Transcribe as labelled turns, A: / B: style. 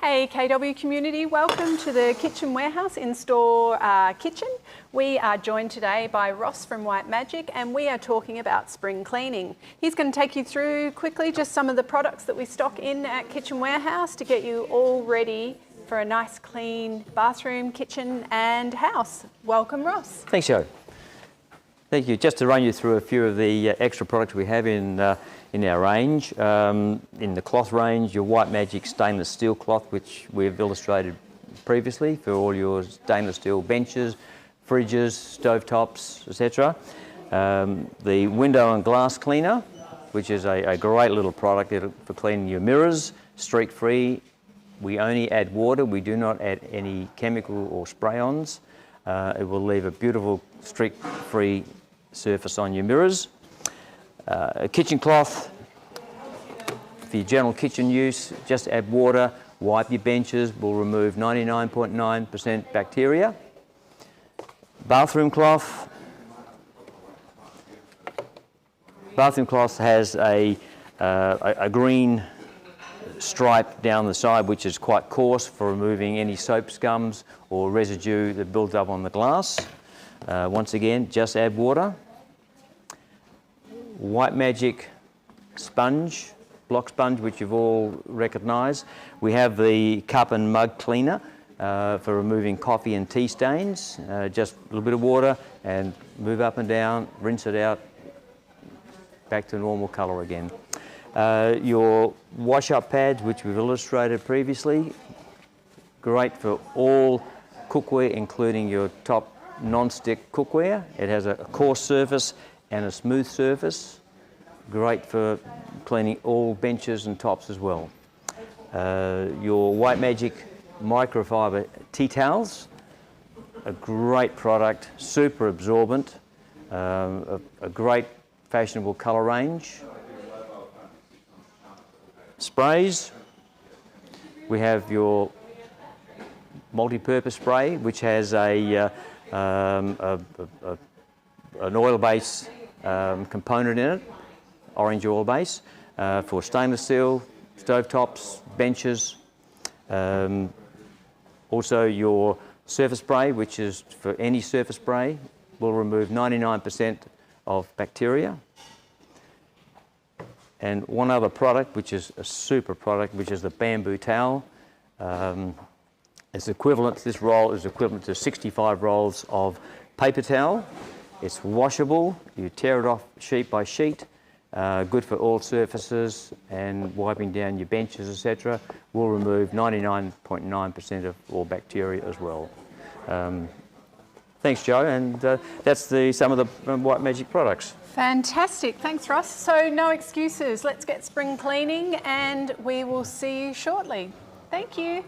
A: Hey KW community, welcome to the Kitchen Warehouse in-store kitchen. We are joined today by Ross from White Magic and we are talking about spring cleaning. He's going to take you through quickly just some of the products that we stock in at Kitchen Warehouse to get you all ready for a nice clean bathroom, kitchen and house. Welcome Ross.
B: Thanks Jo. Thank you. Just to run you through a few of the extra products we have in our range. In the cloth range, your White Magic stainless steel cloth, which we've illustrated previously for all your stainless steel benches, fridges, stovetops, etc. The window and glass cleaner, which is a great little product for cleaning your mirrors, streak-free. We only add water, we do not add any chemical or spray-ons. It will leave a beautiful streak-free surface on your mirrors. A kitchen cloth for your general kitchen use, just add water, wipe your benches, will remove 99.9% bacteria. Bathroom cloth. Bathroom cloth has a green stripe down the side which is quite coarse for removing any soap scums or residue that builds up on the glass. Once again, just add water. White Magic sponge, block sponge, which you've all recognised. We have the cup and mug cleaner for removing coffee and tea stains. Just a little bit of water and move up and down, rinse it out, back to normal colour again. Your wash-up pads, which we've illustrated previously, great for all cookware, including your top non-stick cookware. It has a coarse surface and a smooth surface, great for cleaning all benches and tops as well. Your White Magic microfiber tea towels, a great product, super absorbent, a great fashionable colour range. Sprays, we have your MultiPurpose spray, which has an oil base component in it, orange oil base, for stainless steel, stovetops, benches. Also your surface spray, which is for any surface spray, will remove 99% of bacteria. And one other product, which is a super product, which is the bamboo towel. It's equivalent, this roll is equivalent to 65 rolls of paper towel. It's washable, you tear it off sheet by sheet, good for all surfaces, and wiping down your benches, etc. will remove 99.9% of all bacteria as well. Thanks Jo, and that's some of the White Magic products.
A: Fantastic, thanks Ross. So no excuses, let's get spring cleaning and we will see you shortly. Thank you.